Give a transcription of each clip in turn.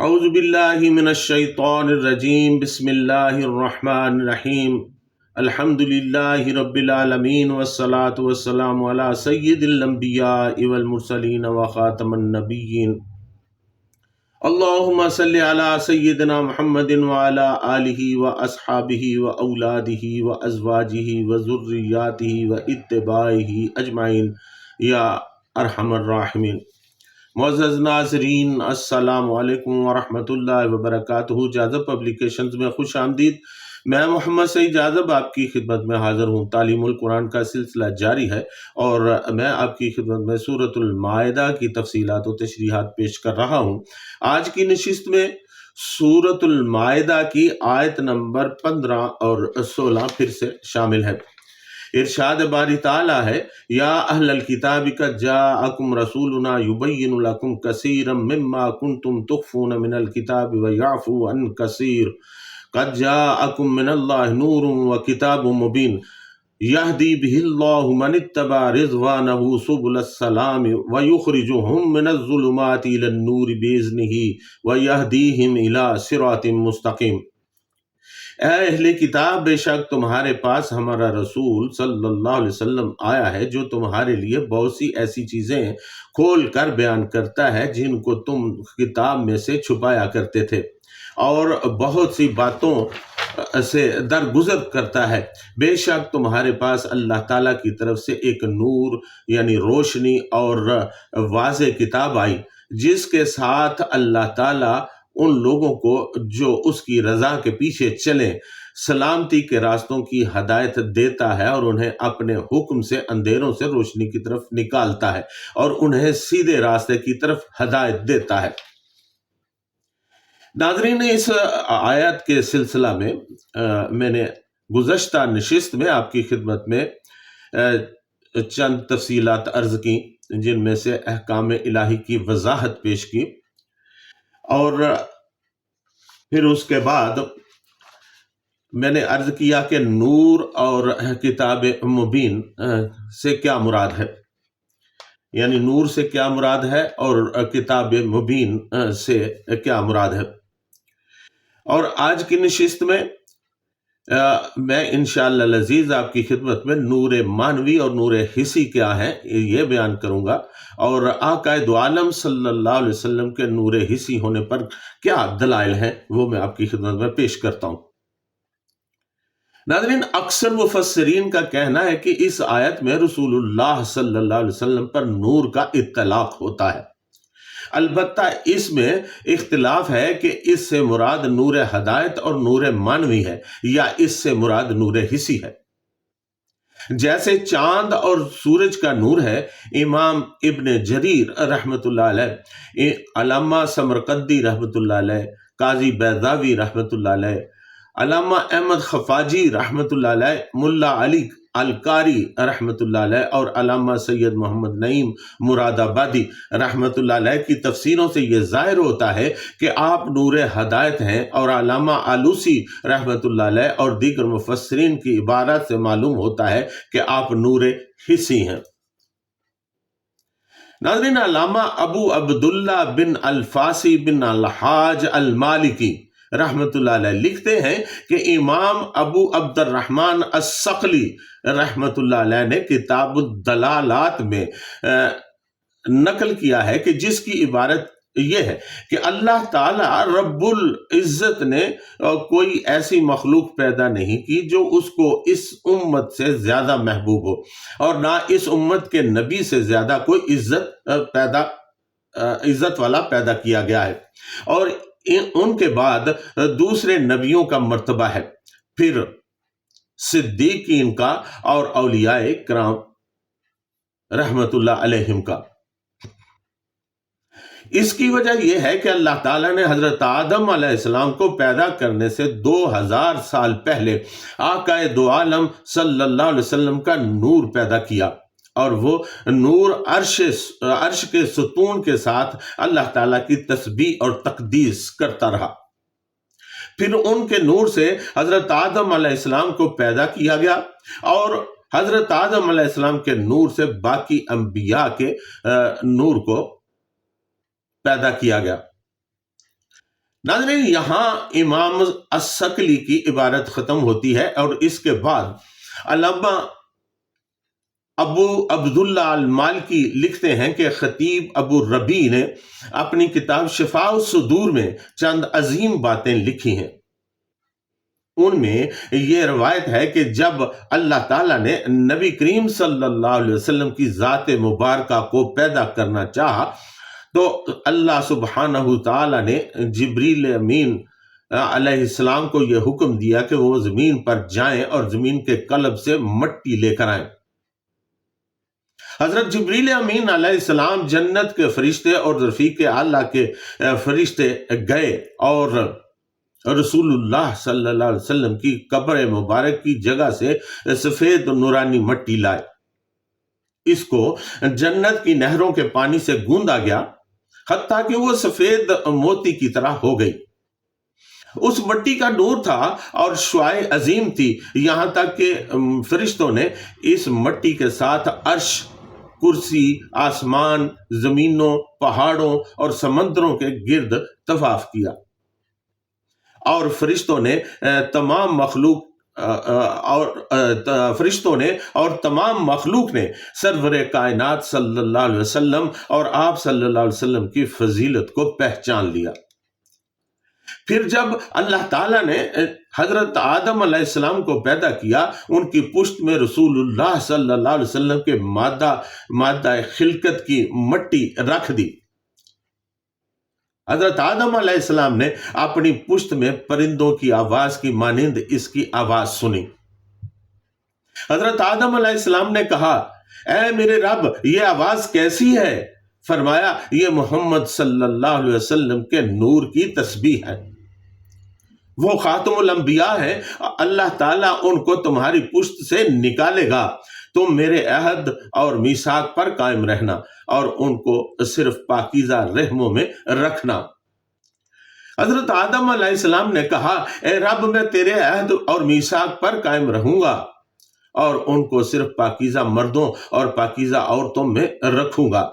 اعوذ باللہ من الشیطان الرجیم، بسم اللہ الرحمن الرحیم، الحمد للہ رب العالمین والصلاة والسلام علی سید الانبیاء والمرسلین وخاتم النبیین، اللہم صلی علی سیدنا محمد وعلی آلہ واصحابہ واولادہ وازواجہ وذریاتہ واتباعہ اجمعین یا ارحم الراحمین۔ معزز ناظرین، السلام علیکم ورحمۃ اللہ وبرکاتہ۔ جاذب پبلیکیشنز میں خوش آمدید۔ میں محمد سعید جاذب آپ کی خدمت میں حاضر ہوں۔ تعلیم القرآن کا سلسلہ جاری ہے اور میں آپ کی خدمت میں سورۃ المائدہ کی تفصیلات و تشریحات پیش کر رہا ہوں۔ آج کی نشست میں سورۃ المائدہ کی آیت نمبر 15 اور 16 پھر سے شامل ہے۔ ارشاد باری تعالیٰ ہے، یا اہل الکتاب قد جاءکم رسولنا یبین لکم کثیرا مما کنتم تخفون من الکتاب ویعفو عن کثیر قد جاءکم من اللہ نور وکتاب مبین یہدی بہ اللہ من اتبع رضوانہ سبل السلام ویخرجہم من الظلمات الی النور بإذنہ ویہدیہم الی صراط مستقیم۔ اے اہل کتاب، بے شک تمہارے پاس ہمارا رسول صلی اللہ علیہ وسلم آیا ہے جو تمہارے لیے بہت سی ایسی چیزیں کھول کر بیان کرتا ہے جن کو تم کتاب میں سے چھپایا کرتے تھے، اور بہت سی باتوں سے درگزر کرتا ہے۔ بے شک تمہارے پاس اللہ تعالیٰ کی طرف سے ایک نور یعنی روشنی اور واضح کتاب آئی، جس کے ساتھ اللہ تعالیٰ ان لوگوں کو جو اس کی رضا کے پیچھے چلیں سلامتی کے راستوں کی ہدایت دیتا ہے، اور انہیں اپنے حکم سے اندھیروں سے روشنی کی طرف نکالتا ہے اور انہیں سیدھے راستے کی طرف ہدایت دیتا ہے۔ ناظرین، اس آیت کے سلسلہ میں میں نے گزشتہ نشست میں آپ کی خدمت میں چند تفصیلات عرض کی، جن میں سے احکام الہی کی وضاحت پیش کی، اور پھر اس کے بعد میں نے عرض کیا کہ نور اور کتاب مبین سے کیا مراد ہے، یعنی نور سے کیا مراد ہے اور کتاب مبین سے کیا مراد ہے۔ اور آج کی نشست میں میں انشاءاللہ العزیز آپ کی خدمت میں نور معنوی اور نور حسی کیا ہے یہ بیان کروں گا، اور آقا دو عالم صلی اللہ علیہ وسلم کے نور حسی ہونے پر کیا دلائل ہیں وہ میں آپ کی خدمت میں پیش کرتا ہوں۔ ناظرین، اکثر مفسرین کا کہنا ہے کہ اس آیت میں رسول اللہ صلی اللہ علیہ وسلم پر نور کا اطلاق ہوتا ہے۔ البتہ اس میں اختلاف ہے کہ اس سے مراد نور ہدایت اور نور معنوی ہے یا اس سے مراد نور حسی ہے۔ جیسے چاند اور سورج کا نور ہے، امام ابن جریر رحمۃ اللہ علیہ، علامہ سمرقندی رحمۃ اللہ علیہ، قاضی بیضاوی رحمۃ اللہ علیہ، علامہ احمد خفاجی رحمۃ اللہ علیہ، ملا علی القاری رحمۃ اللہ علیہ، اور علامہ سید محمد نعیم مراد آبادی رحمۃ اللہ علیہ کی تفسیروں سے یہ ظاہر ہوتا ہے کہ آپ نور ہدایت ہیں، اور علامہ آلوسی رحمۃ اللہ علیہ اور دیگر مفسرین کی عبارات سے معلوم ہوتا ہے کہ آپ نور حسی ہیں۔ ناظرین، علامہ ابو عبداللہ بن الفاسی بن الحاج المالکی رحمۃ اللہ علیہ لکھتے ہیں کہ امام ابو عبد الرحمن الثقلی رحمۃ اللہ علیہ نے کتاب الدلالات میں نقل کیا ہے کہ جس کی عبارت یہ ہے کہ اللہ تعالیٰ رب العزت نے کوئی ایسی مخلوق پیدا نہیں کی جو اس کو اس امت سے زیادہ محبوب ہو، اور نہ اس امت کے نبی سے زیادہ کوئی عزت والا پیدا کیا گیا ہے، اور ان کے بعد دوسرے نبیوں کا مرتبہ ہے، پھر صدیقین کا اور اولیاء کرام رحمت اللہ علیہم کا۔ اس کی وجہ یہ ہے کہ اللہ تعالیٰ نے حضرت آدم علیہ السلام کو پیدا کرنے سے 2000 سال پہلے آقا دو عالم صلی اللہ علیہ وسلم کا نور پیدا کیا، اور وہ نور عرش کے ستون کے ساتھ اللہ تعالیٰ کی تسبیح اور تقدیس کرتا رہا۔ پھر ان کے نور سے حضرت آدم علیہ السلام کو پیدا کیا گیا، اور حضرت آدم علیہ السلام کے نور سے باقی انبیاء کے نور کو پیدا کیا گیا۔ ناظرین، یہاں امام الثقلی کی عبارت ختم ہوتی ہے اور اس کے بعد علامہ ابو عبداللہ المالکی لکھتے ہیں کہ خطیب ابو ربیع نے اپنی کتاب شفاء الصدور میں چند عظیم باتیں لکھی ہیں۔ ان میں یہ روایت ہے کہ جب اللہ تعالیٰ نے نبی کریم صلی اللہ علیہ وسلم کی ذات مبارکہ کو پیدا کرنا چاہا تو اللہ سبحانہ تعالیٰ نے جبریل امین علیہ السلام کو یہ حکم دیا کہ وہ زمین پر جائیں اور زمین کے قلب سے مٹی لے کر آئیں۔ حضرت جبریل امین علیہ السلام جنت کے فرشتے اور رفیق اعلیٰ کے فرشتے گئے اور رسول اللہ صلی اللہ علیہ وسلم کی قبر مبارک کی جگہ سے سفید نورانی مٹی لائے۔ اس کو جنت کی نہروں کے پانی سے گوندا گیا حتیٰ کہ وہ سفید موتی کی طرح ہو گئی۔ اس مٹی کا نور تھا اور شعاع عظیم تھی، یہاں تک کہ فرشتوں نے اس مٹی کے ساتھ عرش، کرسی، آسمان، زمینوں، پہاڑوں اور سمندروں کے گرد طواف کیا، اور فرشتوں نے تمام مخلوق نے سرور کائنات صلی اللہ علیہ وسلم اور آپ صلی اللہ علیہ وسلم کی فضیلت کو پہچان لیا۔ پھر جب اللہ تعالیٰ نے حضرت آدم علیہ السلام کو پیدا کیا، ان کی پشت میں رسول اللہ صلی اللہ علیہ وسلم کے مادہ خلقت کی مٹی رکھ دی۔ حضرت آدم علیہ السلام نے اپنی پشت میں پرندوں کی آواز کی مانند اس کی آواز سنی۔ حضرت آدم علیہ السلام نے کہا، اے میرے رب، یہ آواز کیسی ہے؟ فرمایا، یہ محمد صلی اللہ علیہ وسلم کے نور کی تسبیح ہے، وہ خاتم الانبیاء ہے، اللہ تعالیٰ ان کو تمہاری پشت سے نکالے گا، تم میرے عہد اور میثاق پر قائم رہنا اور ان کو صرف پاکیزہ رحموں میں رکھنا۔ حضرت آدم علیہ السلام نے کہا، اے رب، میں تیرے عہد اور میثاق پر قائم رہوں گا اور ان کو صرف پاکیزہ مردوں اور پاکیزہ عورتوں میں رکھوں گا۔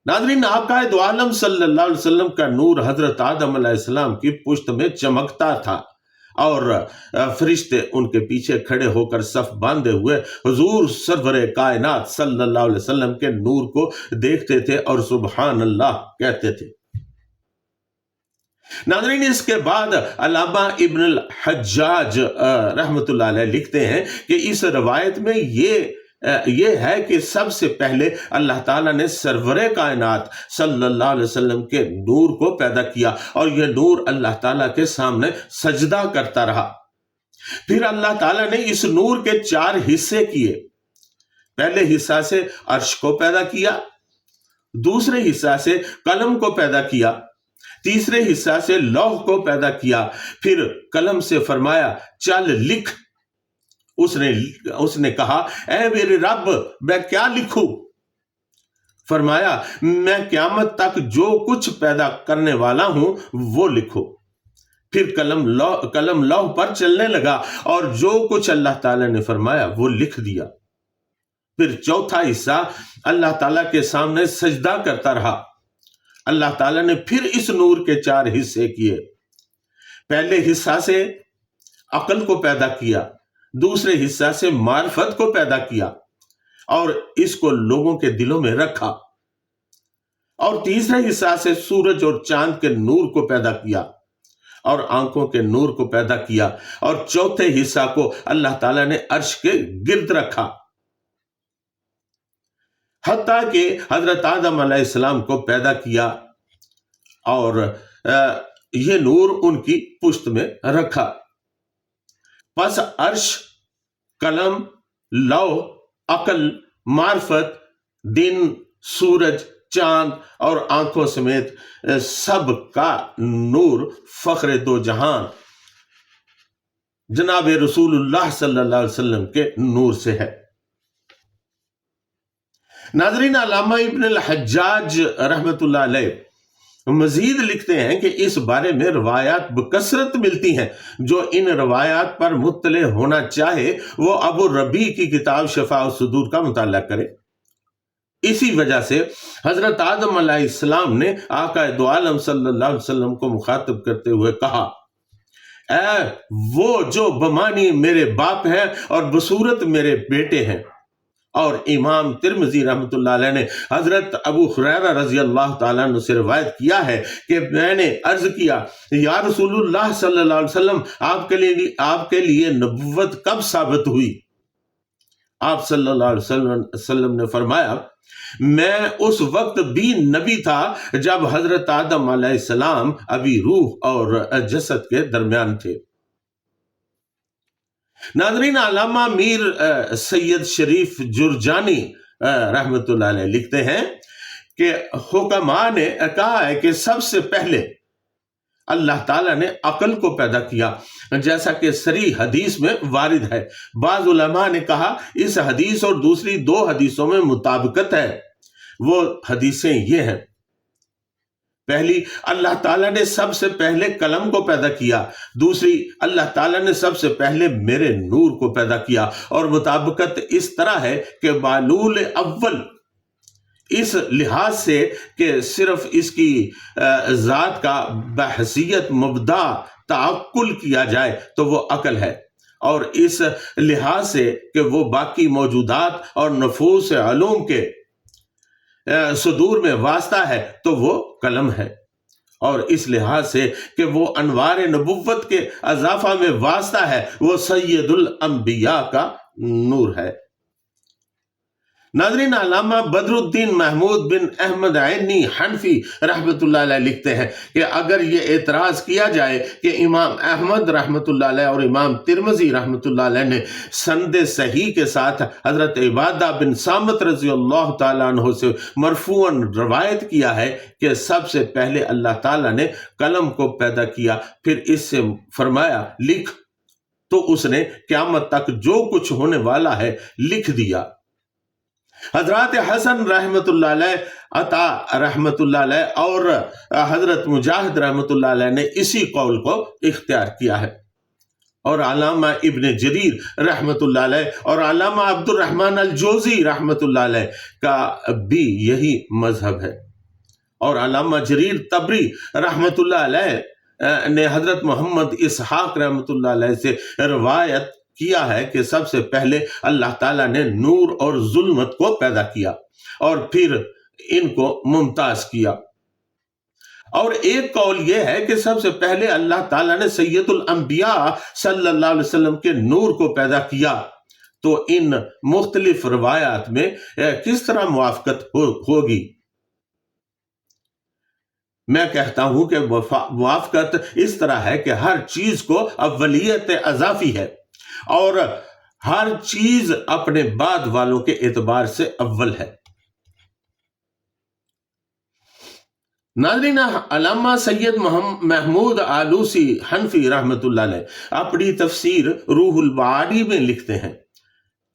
ناظرین، آقا دو عالم صلی اللہ علیہ وسلم کا نور حضرت آدم علیہ السلام کی پشت میں چمکتا تھا اور فرشتے ان کے پیچھے کھڑے ہو کر صف باندھے ہوئے حضور سرور کائنات صلی اللہ علیہ وسلم کے نور کو دیکھتے تھے اور سبحان اللہ کہتے تھے۔ ناظرین، اس کے بعد علامہ ابن الحجاج رحمۃ اللہ علیہ لکھتے ہیں کہ اس روایت میں یہ ہے کہ سب سے پہلے اللہ تعالیٰ نے سرور کائنات صلی اللہ علیہ وسلم کے نور کو پیدا کیا اور یہ نور اللہ تعالیٰ کے سامنے سجدہ کرتا رہا۔ پھر اللہ تعالیٰ نے اس نور کے 4 حصے کیے۔ پہلے حصہ سے عرش کو پیدا کیا، دوسرے حصہ سے قلم کو پیدا کیا، تیسرے حصہ سے لوح کو پیدا کیا، پھر قلم سے فرمایا، چل لکھ۔ اس نے کہا، اے میرے رب، میں کیا لکھوں؟ فرمایا، میں قیامت تک جو کچھ پیدا کرنے والا ہوں وہ لکھو۔ پھر قلم لوح پر چلنے لگا اور جو کچھ اللہ تعالیٰ نے فرمایا وہ لکھ دیا۔ پھر چوتھا حصہ اللہ تعالیٰ کے سامنے سجدہ کرتا رہا۔ اللہ تعالیٰ نے پھر اس نور کے 4 حصے کیے۔ پہلے حصہ سے عقل کو پیدا کیا، دوسرے حصہ سے معرفت کو پیدا کیا اور اس کو لوگوں کے دلوں میں رکھا، اور تیسرے حصہ سے سورج اور چاند کے نور کو پیدا کیا اور آنکھوں کے نور کو پیدا کیا، اور چوتھے حصہ کو اللہ تعالیٰ نے عرش کے گرد رکھا، حتیٰ کہ حضرت آدم علیہ السلام کو پیدا کیا اور یہ نور ان کی پشت میں رکھا۔ پس عرش، قلم، لوح، عقل، معرفت، دن، سورج، چاند اور آنکھوں سمیت سب کا نور فخر دو جہان جناب رسول اللہ صلی اللہ علیہ وسلم کے نور سے ہے۔ ناظرین، علامہ ابن الحجاج رحمۃ اللہ علیہ مزید لکھتے ہیں کہ اس بارے میں روایات بکثرت ملتی ہیں، جو ان روایات پر مطلع ہونا چاہے وہ ابو ربیع کی کتاب شفاء الصدور کا مطالعہ کرے۔ اسی وجہ سے حضرت آدم علیہ السلام نے آقا دو عالم صلی اللہ علیہ وسلم کو مخاطب کرتے ہوئے کہا، اے وہ جو بمانی میرے باپ ہیں اور بصورت میرے بیٹے ہیں۔ اور امام ترمذی رحمۃ اللہ علیہ نے حضرت ابو ہریرہ رضی اللہ تعالیٰ عنہ سے روایت کیا ہے کہ میں نے عرض کیا، یا رسول اللہ صلی اللہ علیہ وسلم، آپ کے لیے نبوت کب ثابت ہوئی؟ آپ صلی اللہ علیہ وسلم نے فرمایا، میں اس وقت بھی نبی تھا جب حضرت آدم علیہ السلام ابھی روح اور جسد کے درمیان تھے۔ ناظرین، علامہ میر سید شریف جرجانی رحمۃ اللہ علیہ لکھتے ہیں کہ حکماء نے کہا ہے کہ سب سے پہلے اللہ تعالیٰ نے عقل کو پیدا کیا، جیسا کہ صریح حدیث میں وارد ہے۔ بعض علماء نے کہا اس حدیث اور دوسری 2 حدیثوں میں مطابقت ہے۔ وہ حدیثیں یہ ہیں، پہلی، اللہ تعالیٰ نے سب سے پہلے قلم کو پیدا کیا، دوسری، اللہ تعالیٰ نے سب سے پہلے میرے نور کو پیدا کیا۔ اور مطابقت اس طرح ہے کہ معلول اول اس لحاظ سے کہ صرف اس کی ذات کا بحیثیت مبدا تعقل کیا جائے تو وہ عقل ہے، اور اس لحاظ سے کہ وہ باقی موجودات اور نفوس علوم کے صدور میں واسطہ ہے تو وہ قلم ہے، اور اس لحاظ سے کہ وہ انوار نبوت کے اضافہ میں واسطہ ہے وہ سید الانبیاء کا نور ہے۔ ناظرین، علامہ بدر الدین محمود بن احمد عینی حنفی رحمۃ اللہ علیہ لکھتے ہیں کہ اگر یہ اعتراض کیا جائے کہ امام احمد رحمۃ اللہ علیہ اور امام ترمذی رحمۃ اللہ علیہ نے سند صحیح کے ساتھ حضرت عبادہ بن صامت رضی اللہ تعالیٰ عنہ سے مرفوعاً روایت کیا ہے کہ سب سے پہلے اللہ تعالیٰ نے قلم کو پیدا کیا، پھر اس سے فرمایا لکھ، تو اس نے قیامت تک جو کچھ ہونے والا ہے لکھ دیا۔ حضرات حسن رحمۃ اللہ علیہ، عطا رحمۃ اللہ علیہ اور حضرت مجاہد رحمۃ اللہ علیہ نے اسی قول کو اختیار کیا ہے، اور علامہ ابن جریر رحمۃ اللہ علیہ اور علامہ عبد الرحمن الجوزی رحمۃ اللہ علیہ کا بھی یہی مذہب ہے۔ اور علامہ جریر طبری رحمۃ اللہ علیہ نے حضرت محمد اسحاق رحمۃ اللہ علیہ سے روایت کیا ہے کہ سب سے پہلے اللہ تعالیٰ نے نور اور ظلمت کو پیدا کیا اور پھر ان کو ممتاز کیا۔ اور ایک قول یہ ہے کہ سب سے پہلے اللہ تعالیٰ نے سید الانبیاء صلی اللہ علیہ وسلم کے نور کو پیدا کیا۔ تو ان مختلف روایات میں کس طرح موافقت ہوگی؟ میں کہتا ہوں کہ موافقت اس طرح ہے کہ ہر چیز کو اولیت اضافی ہے، اور ہر چیز اپنے بعد والوں کے اعتبار سے اول ہے۔ ناظرین، علامہ سید محمود آلوسی حنفی رحمۃ اللہ علیہ اپنی تفسیر روح المعانی میں لکھتے ہیں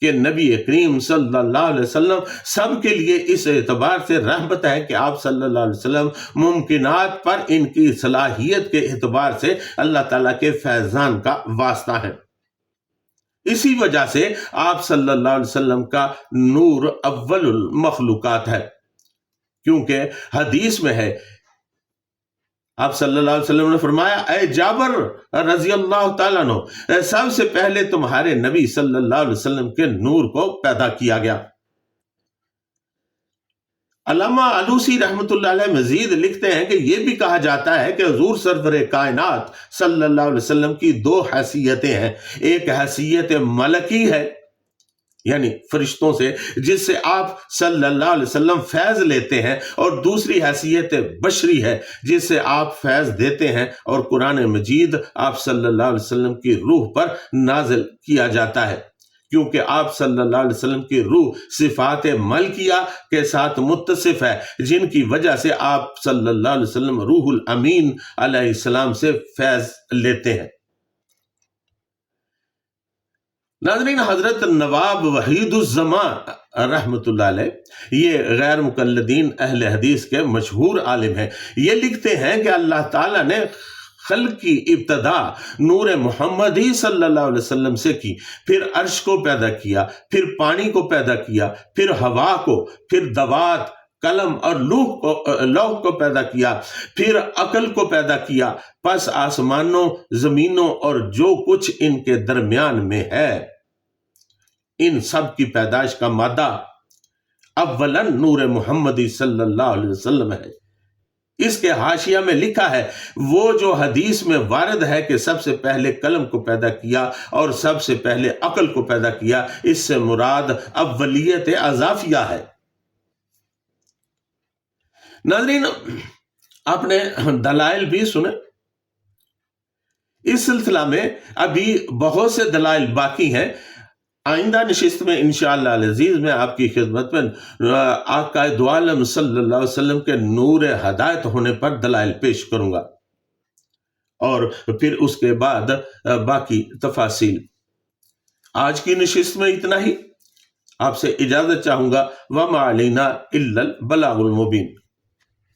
کہ نبی کریم صلی اللہ علیہ وسلم سب کے لیے اس اعتبار سے رحمت ہے کہ آپ صلی اللہ علیہ وسلم ممکنات پر ان کی صلاحیت کے اعتبار سے اللہ تعالیٰ کے فیضان کا واسطہ ہے۔ اسی وجہ سے آپ صلی اللہ علیہ وسلم کا نور اول المخلوقات ہے، کیونکہ حدیث میں ہے، آپ صلی اللہ علیہ وسلم نے فرمایا، اے جابر رضی اللہ تعالیٰ عنہ، سب سے پہلے تمہارے نبی صلی اللہ علیہ وسلم کے نور کو پیدا کیا گیا۔ علامہ آلوسی رحمۃ اللہ علیہ مزید لکھتے ہیں کہ یہ بھی کہا جاتا ہے کہ حضور سرور کائنات صلی اللہ علیہ وسلم کی 2 حیثیتیں ہیں، ایک حیثیت ملکی ہے، یعنی فرشتوں سے جس سے آپ صلی اللہ علیہ وسلم فیض لیتے ہیں، اور دوسری حیثیت بشری ہے جس سے آپ فیض دیتے ہیں، اور قرآن مجید آپ صلی اللہ علیہ وسلم کی روح پر نازل کیا جاتا ہے، کیونکہ آپ صلی اللہ علیہ وسلم کی روح صفات ملکیہ کے ساتھ متصف ہے، جن کی وجہ سے آپ صلی اللہ علیہ وسلم روح الامین علیہ السلام سے فیض لیتے ہیں۔ ناظرین، حضرت نواب وحید الزمان رحمۃ اللہ علیہ، یہ غیر مقلدین اہل حدیث کے مشہور عالم ہیں، یہ لکھتے ہیں کہ اللہ تعالیٰ نے خلق کی ابتدا نور محمدی صلی اللہ علیہ وسلم سے کی، پھر عرش کو پیدا کیا، پھر پانی کو پیدا کیا، پھر ہوا کو، پھر دوات، قلم اور لوح کو پیدا کیا، پھر عقل کو پیدا کیا، پس آسمانوں، زمینوں اور جو کچھ ان کے درمیان میں ہے، ان سب کی پیدائش کا مادہ اولاً نور محمدی صلی اللہ علیہ وسلم ہے۔ اس کے حاشیہ میں لکھا ہے، وہ جو حدیث میں وارد ہے کہ سب سے پہلے قلم کو پیدا کیا اور سب سے پہلے عقل کو پیدا کیا، اس سے مراد اولیت اضافیہ ہے۔ ناظرین، آپ نے دلائل بھی سنے، اس سلسلہ میں ابھی بہت سے دلائل باقی ہیں۔ آئندہ نشست میں انشاءاللہ العزیز میں آپ کی خدمت میں آقا دو عالم صلی اللہ علیہ وسلم کے نور ہدایت ہونے پر دلائل پیش کروں گا، اور پھر اس کے بعد باقی تفاصیل۔ آج کی نشست میں اتنا ہی، آپ سے اجازت چاہوں گا۔ وما علینا الا البلاغ المبین۔